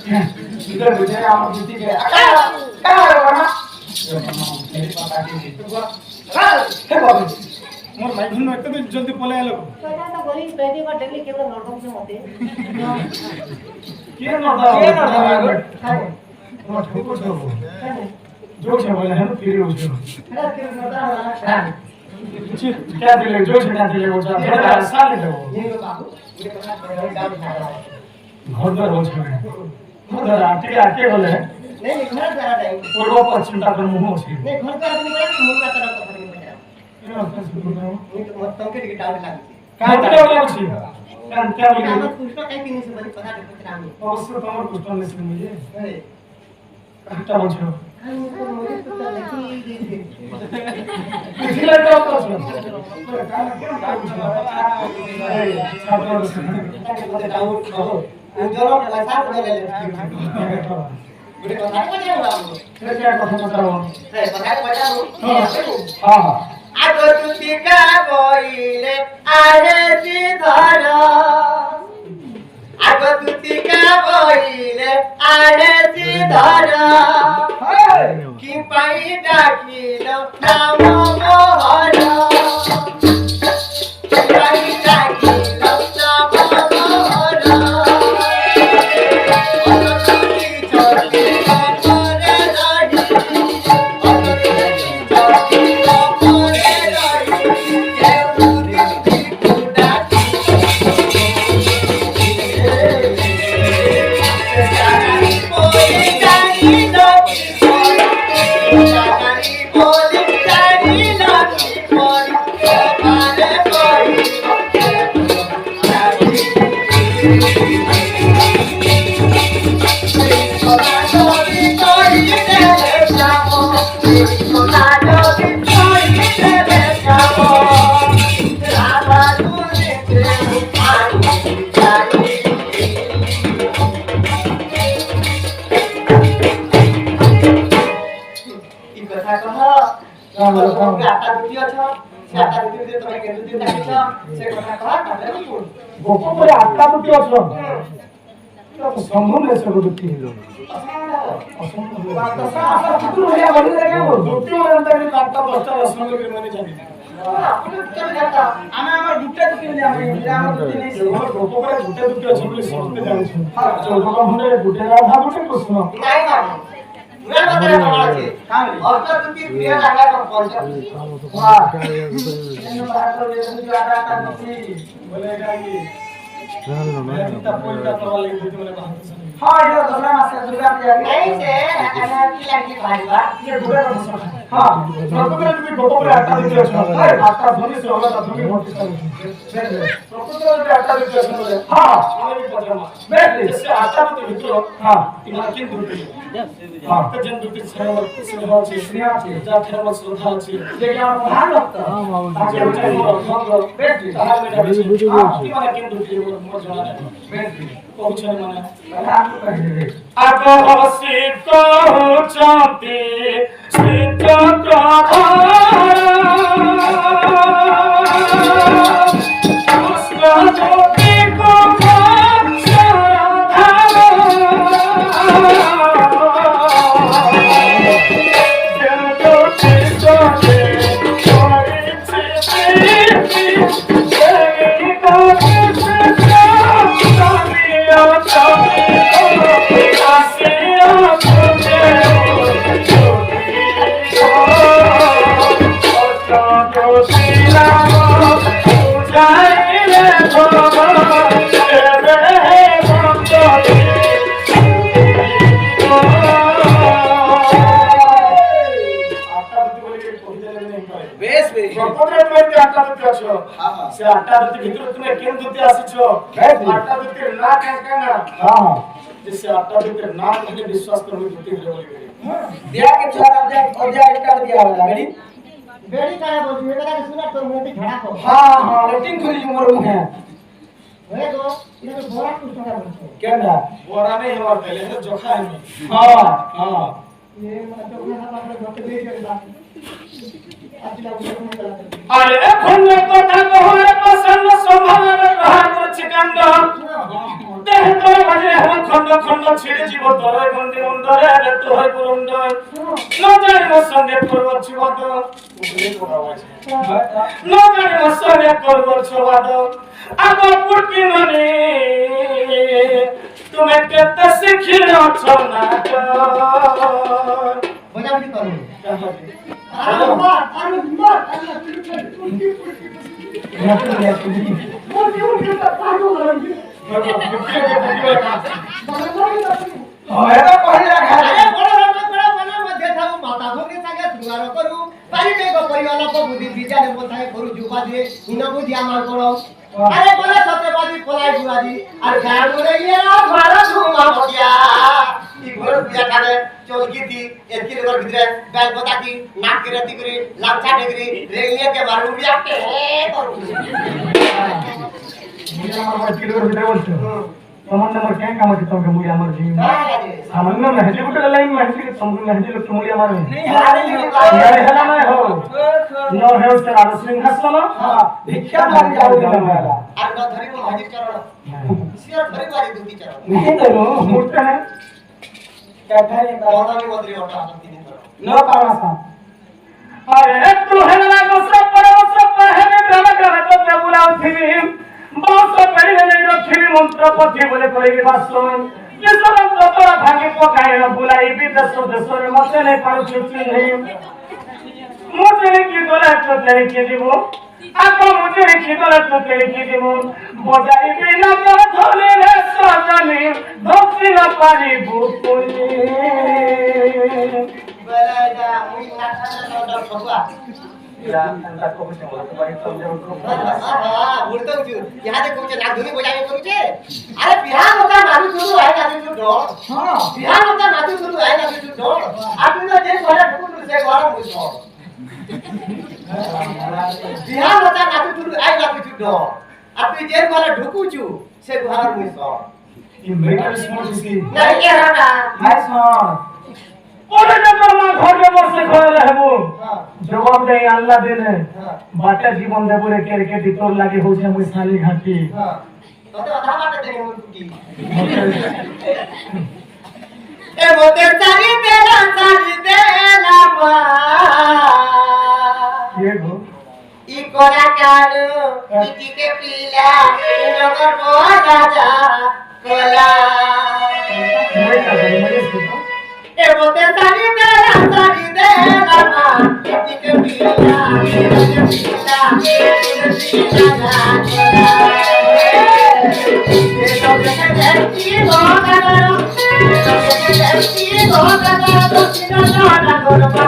इधर बुझे हम बुद्धि के क्या करना मेरी पता की तो हे बाबू मोर भाई भन में तो जल्दी पले आलो पता तो बोली पहली बार डेली केवल नोटों से होते के नोटा नोट को दो जो छे बोले है फिर हो जो अरे फिर नोटा क्या दिले जो छे दिले वो जा साल दे वो ये बाबू ये तो डाउन था घर हो छे घर आके बोले नहीं घर जरा टाइम पूर्व पश्चिम का मुंह छे नहीं घर का आदमी बोले मुंह का तरफ पकड़ के बैठा ये तो मत के टिकट डाउन लगी काय काय छी कान क्या बोले हम कुछ तो कहीं नहीं से बड़ी पता नहीं कुछ नाम अवश्य तमर कुछ नहीं से मुझे अरे कहता बोलो हम तो मुझे तो नहीं पिछले तो प्रश्न कान क्यों छात्र डाउट करो अंजरो के लाइसेंस ले ले मुझे पता नहीं क्या बोला फिर क्या कथा बताओ है पता बताओ हां आगो तुतिका बोइले आरे सिधर आगो तुतिका बोइले आरे सिधर कि पाई डाकिलो नाम मोहर पाई डाकिलो नाम मोहर अतुति चोटी करे राडी गोपरे आत्ता दुटी असलो तो संभव नहीं सब दुटी हिलो असंभव बात तो साफ कितु होया बनी रे को दुटी और अंदर में काटता बस्ता असंग के माने जानी आना हमर दुटे दुटी ले हम दुटी नहीं गोपरे दुटे दुटी असलो बोले समझते जानी छु हां जो को हमरे दुटे राधा दुटे को सुनो नहीं ना पूरा बता रहा है हां और तो दुटी क्रिया लगा कर पहुंच वाह इन बात तो ये दुटी आता दुटी बोलेगा कि मैं तो कोई का तो वाले दुटी बोले बात हां ये दूसरा मास दुर्गा पूजा नहीं से ana की लगी भाई बा ये दुर्गा का हां प्रकृति में गोपरे आटा देते हो आटा धोनी से होगा धोनी मोटी कर प्रकृति में आटा देते हो हां ये भी पटना मैं जैसे आटा तो भितरो हां इना किन दुटी हां तो जन दुटी सरवर सिंह छे श्रेया छे जा थर्मल श्रद्धा छे जे ज्ञान महान लगता हां बाबा आगे उठे मंगल बेटी ताहा में माने किन दुटी मोर जाना बेटी पहुंचने माने आगो सिद्ध होचते सिद्ध प्रभा उसका ज्योति को से आटा दुती भितर तुमे केन दुती आसीछो आटा दुती ना काका ना हां जैसे आटा दुती ना कहले विश्वास करू दुती रे बोली दिया के छोरा अब जा स्टार्ट दिया वाला गाड़ी बेड़ी का बोल ये करा सुना तो मुंह पे झड़ा को हां हां लेटिंग खुली मोर मुंह है ओए दो इधर तो बोरा कुछ ना बोल केना बोरा नहीं हमर पहले से जोखा है हां हां ये मतलब ना अपने घर पे ले जाएगा अरे खन्ने কথা কহলে পছন্দ স্বভাবের গ্রহণ করছে কাণ্ড দেহ তোর বাজে এখন খন্ড খন্ড ছিঁড়ে জীব তরে গন্ধে অন্তরে রে তো হয় পুরন্দ ন জানি মোর সঙ্গে করব জীবত ন জানি মোর সঙ্গে করব জীবত আগো পুরকি ননি তুমি কেতে শিখিলো ছনা বোঝাবুঝি করো আরে বলে সত্যবাদী পলাই গুলাদি আর গান করে গিয়ে ভাড়া ঘুমা বকিয়া ই ঘর বিয়া কানে চলগিতি এরকি ঘর ভিতরে বেল কথাটি নাক কিরাতি করে লামচা ডিগ্রি রেলিয়ে কে মারু বিয়া কে করু मुझे हमारा किलो मीटर बोलते हो तमन नंबर क्या काम है तुमके मुझे हमारे जीवन सामान्य में हेली बुटे लाइन में हेली समझ में हेली लोग मुझे हमारे नहीं यार है ना हो नो है उसका आदर्श सिंहासन हां भिक्षा मार जाओ वाला আর ন ধরি को हाजिर चरण सिर धरी वाली दूती चरण नहीं तो मुट्टा है क्या भाई बौदानी मंत्री ओटा आती नहीं करो न पावा सा अरे तू है ना सब पर है ड्रामा कर तो बुलाओ थी बास पहिले नै रखिबी मन्त्र पथि बोले परेगी वास्तवन यसो तोरा भागे पकाएर बुलाई विदेश देशरे मते नै पाउ छुट्टी नै मुझे की गला तो तेरे के दिबो आको मुझे की गला तो तेरे के दिबो बजाई बिना कर धोले रे सजनी धोसी न पारी बुपुली बेलाजा मुई नाथा ना फगुआ या अंता को कुछ बोलत बारी समझो बोलतो छु यहाँ देखो जे नाक धुनी बजावे करू छे अरे बिहार होता नादू शुरू है नादू शुरू ढोल हां बिहार होता नादू शुरू है नादू शुरू ढोल आपने तो जे घरे ठुकुर से घर मुझो बिहार होता नादू शुरू है नादू शुरू ढोल आपने जे घरे ढुकू छु से घर मुझो ये मेटल स्मॉल सी नहीं के रहा नाइस वन ओरे जबर मा घर में बसे खोले हेबो हां जवाब दे अल्लाह देने बाटा जीवन देबरे केरके दितोर लागे होছে মই সালি ঘাটি हां तो आधा बाटे देने मोर टूटी ए मोते सारी देला बा ये गो ই কোরা কালো পিটিকে পিলা নগর বলা যা কোলা মই না জানি মই সুতো এ মোতে সারি দেলা মা পিটিকে পিলা পিলা পিলা যা এ তো দেখে দেখি বগানো দেখি বগানো তো সিনা না করবা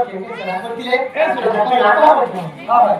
কেমনে সেরা করতিলে এ সুরে নাটক হবে।